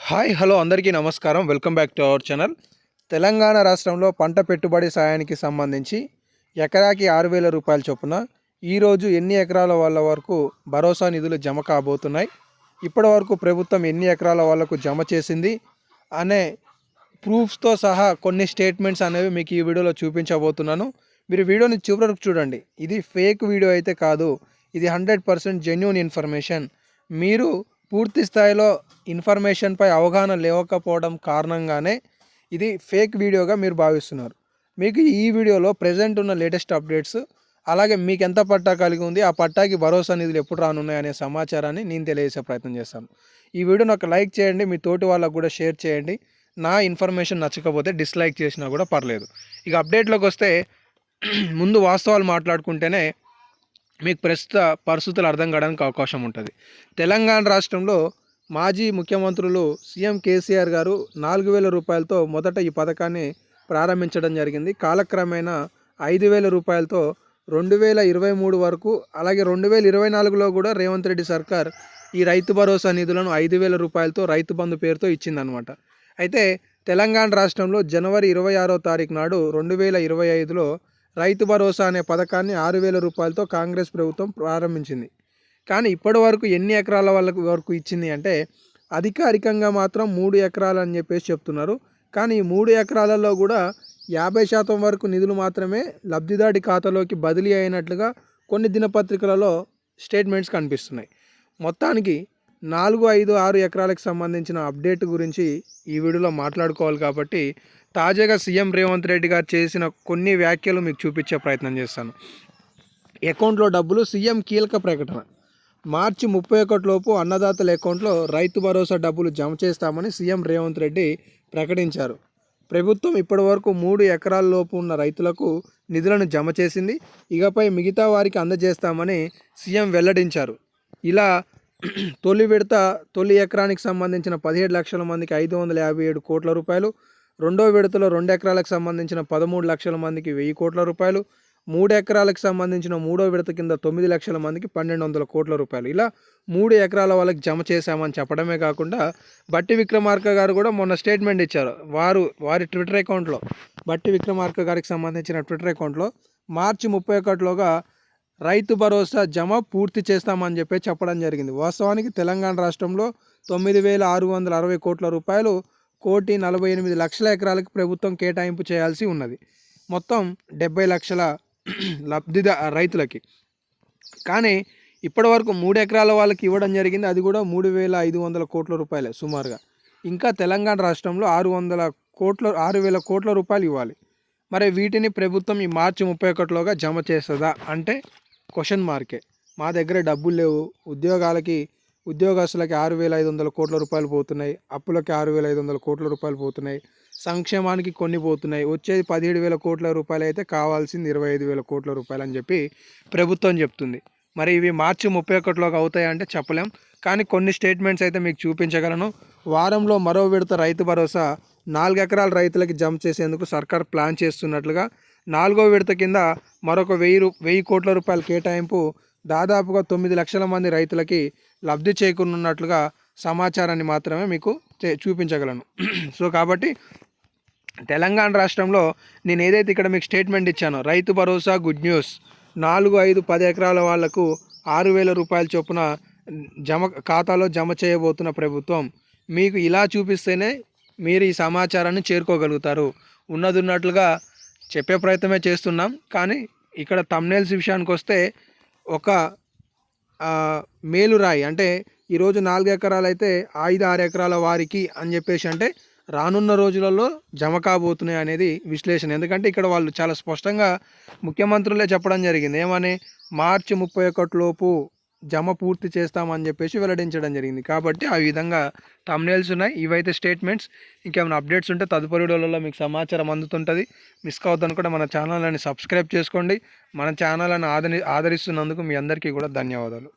Hi hello అందరికీ నమస్కారం. Welcome back to our channel. Telangana రాష్ట్రంలో పంట పెట్టుబడి సాయానికి సంబంధించి ఎకరాకి 6,000 రూపాయల చొప్పున ఈరోజు ఎన్ని ఎకరాల వాళ్ళ వరకు భరోసా నిధులు జమ కాబోతున్నాయి, ఇప్పటి వరకు ప్రభుత్వం ఎన్ని ఎకరాల వాళ్ళకు జమ చేసింది అనే ప్రూఫ్స్తో సహా కొన్ని స్టేట్మెంట్స్ అనేవి మీకు ఈ వీడియోలో చూపించబోతున్నాను. మీరు వీడియోని చివరకు చూడండి. ఇది ఫేక్ వీడియో అయితే కాదు, ఇది 100% జెన్యూన్ ఇన్ఫర్మేషన్. మీరు పూర్తి స్థాయిలో ఇన్ఫర్మేషన్పై అవగాహన లేకపోవడం కారణంగానే ఇది ఫేక్ వీడియోగా మీరు భావిస్తున్నారు. మీకు ఈ వీడియోలో ప్రజెంట్ ఉన్న లేటెస్ట్ అప్డేట్స్, అలాగే మీకు ఎంత పట్టా కలిగి ఉంది, ఆ పట్టాకి భరోసా నిధులు ఎప్పుడు రానున్నాయి అనే సమాచారాన్ని నేను తెలియజేసే ప్రయత్నం చేస్తాను. ఈ వీడియోని ఒక లైక్ చేయండి, మీ తోటి వాళ్ళకు కూడా షేర్ చేయండి. నా ఇన్ఫర్మేషన్ నచ్చకపోతే డిస్లైక్ చేసినా కూడా పర్లేదు. ఇక అప్డేట్లోకి వస్తే ముందు వాస్తవాలు మాట్లాడుకుంటేనే మీకు ప్రస్తుత పరిస్థితులు అర్థం కావడానికి అవకాశం ఉంటుంది. తెలంగాణ రాష్ట్రంలో మాజీ ముఖ్యమంత్రులు సీఎం కేసీఆర్ గారు 4,000 రూపాయలతో మొదట ఈ పథకాన్ని ప్రారంభించడం జరిగింది. కాలక్రమేణా 5,000 రూపాయలతో 2023 వరకు, అలాగే 2024లో కూడా రేవంత్ రెడ్డి సర్కార్ ఈ రైతు భరోసా నిధులను 5,000 రూపాయలతో రైతు బంధు పేరుతో ఇచ్చిందనమాట. అయితే తెలంగాణ రాష్ట్రంలో జనవరి 26వ తారీఖు నాడు 2025లో రైతు భరోసా అనే పథకాన్ని 6,000 రూపాయలతో కాంగ్రెస్ ప్రభుత్వం ప్రారంభించింది. కానీ ఇప్పటి వరకు ఎన్ని ఎకరాల వరకు ఇచ్చింది అంటే అధికారికంగా మాత్రం 3 ఎకరాలు అని చెప్పేసి చెప్తున్నారు. కానీ ఈ 3 ఎకరాలలో కూడా 50% వరకు నిధులు మాత్రమే లబ్ధిదారి ఖాతాలోకి బదిలీ అయినట్లుగా కొన్ని దినపత్రికలలో స్టేట్మెంట్స్ కనిపిస్తున్నాయి. మొత్తానికి 4, 5, 6 ఎకరాలకు సంబంధించిన అప్డేట్ గురించి ఈ వీడియోలో మాట్లాడుకోవాలి కాబట్టి తాజాగా సీఎం రేవంత్ రెడ్డి గారు చేసిన కొన్ని వ్యాఖ్యలు మీకు చూపించే ప్రయత్నం చేస్తాను. అకౌంట్లో డబ్బులు, సీఎం కీలక ప్రకటన. మార్చి 31 లోపు అన్నదాతల అకౌంట్లో రైతు భరోసా డబ్బులు జమ చేస్తామని సీఎం రేవంత్ రెడ్డి ప్రకటించారు. ప్రభుత్వం ఇప్పటి వరకు 3 ఎకరాల లోపు ఉన్న రైతులకు నిధులను జమ చేసింది. ఇకపై మిగతా వారికి అందజేస్తామని సీఎం వెల్లడించారు. ఇలా తొలి ఎకరానికి సంబంధించిన 17 లక్షల మందికి 557 కోట్ల రూపాయలు, రెండో విడతలో 2 ఎకరాలకు సంబంధించిన 13 లక్షల మందికి 1,000 కోట్ల రూపాయలు, 3 ఎకరాలకు సంబంధించిన మూడో విడత కింద 9 లక్షల మందికి 1,200 కోట్ల రూపాయలు, ఇలా 3 ఎకరాల వాళ్ళకి జమ చేశామని చెప్పడమే కాకుండా బట్టి విక్రమార్క గారు కూడా మొన్న స్టేట్మెంట్ ఇచ్చారు. వారి ట్విట్టర్ అకౌంట్లో, బట్టి విక్రమార్క గారికి సంబంధించిన ట్విట్టర్ అకౌంట్లో మార్చి 31లోగా రైతు భరోసా జమ పూర్తి చేస్తామని చెప్పడం జరిగింది. వాస్తవానికి తెలంగాణ రాష్ట్రంలో 9,660 కోట్ల రూపాయలు, 1,48,00,000 ఎకరాలకు ప్రభుత్వం కేటాయింపు చేయాల్సి ఉన్నది. మొత్తం 70 లక్షల రైతులకి. కానీ ఇప్పటి వరకు 3 ఎకరాల వాళ్ళకి ఇవ్వడం జరిగింది. అది కూడా 3,500 కోట్ల రూపాయలే సుమారుగా. ఇంకా తెలంగాణ రాష్ట్రంలో 6,000 కోట్ల రూపాయలు ఇవ్వాలి. మరి వీటిని ప్రభుత్వం ఈ మార్చి 31లోగా జమ చేస్తుందా అంటే క్వశ్చన్ మార్కే. మా దగ్గర డబ్బులు లేవు, ఉద్యోగస్తులకి 6,500 కోట్ల రూపాయలు పోతున్నాయి, అప్పులకి 6,500 కోట్ల రూపాయలు పోతున్నాయి, సంక్షేమానికి కొన్ని పోతున్నాయి, వచ్చేది 17,000 కోట్ల రూపాయలు అయితే కావాల్సింది 25,000 కోట్ల రూపాయలు అని చెప్పి ప్రభుత్వం చెప్తుంది. మరి ఇవి మార్చి 31లోకి అవుతాయంటే చెప్పలేం. కానీ కొన్ని స్టేట్మెంట్స్ అయితే మీకు చూపించగలను. వారంలో మరో విడత రైతు భరోసా 4 ఎకరాల రైతులకి జమ చేసేందుకు సర్కార్ ప్లాన్ చేస్తున్నట్లుగా, 4వ విడత కింద మరొక 1,000 కోట్ల రూపాయల కేటాయింపు దాదాపుగా 9 లక్షల మంది రైతులకి లబ్ధి చేకూరున్నట్లుగా సమాచారాన్ని మాత్రమే మీకు చూపించగలను. సో కాబట్టి తెలంగాణ రాష్ట్రంలో నేను ఏదైతే ఇక్కడ మీకు statement ఇచ్చానో, Rythu Bharosa good news, 4, 5, 10 ఎకరాల వాళ్లకు 6,000 రూపాయల చొప్పున ఖాతాలో జమ చేయబోతున్న ప్రభుత్వం, మీకు ఇలా చూపిస్తేనే మీరు ఈ సమాచారాన్ని చేరుకోగలుగుతారు. ఉన్నట్లుగా చెప్పే ప్రయత్నమే చేస్తున్నాం. కానీ ఇక్కడ థంబ్నెయిల్స్ విషయానికి వస్తే ఒక మేలురాయి అంటే ఈరోజు 4 ఎకరాలు అయితే 5, 6 ఎకరాల వారికి అని చెప్పేసి అంటే రానున్న రోజులలో జమ కాబోతున్నాయి అనేది విశ్లేషణ. ఎందుకంటే ఇక్కడ వాళ్ళు చాలా స్పష్టంగా ముఖ్యమంత్రులే చెప్పడం జరిగింది. ఏమని, మార్చి 31 లోపు జమ పూర్తి చేస్తామని చెప్పేసి వెల్లడించడం జరిగింది. కాబట్టి ఆ విధంగా థంబ్నెయిల్స్ ఉన్నాయి. ఇవైతే స్టేట్మెంట్స్. ఇంకేమైనా అప్డేట్స్ ఉంటే తదుపరి వీడియోలలో మీకు సమాచారం అందుతుంటుంది. మిస్ కావద్దని కూడా మన ఛానల్ని సబ్స్క్రైబ్ చేసుకోండి. మన ఛానల్ని ఆదరిస్తున్నందుకు మీ అందరికీ కూడా ధన్యవాదాలు.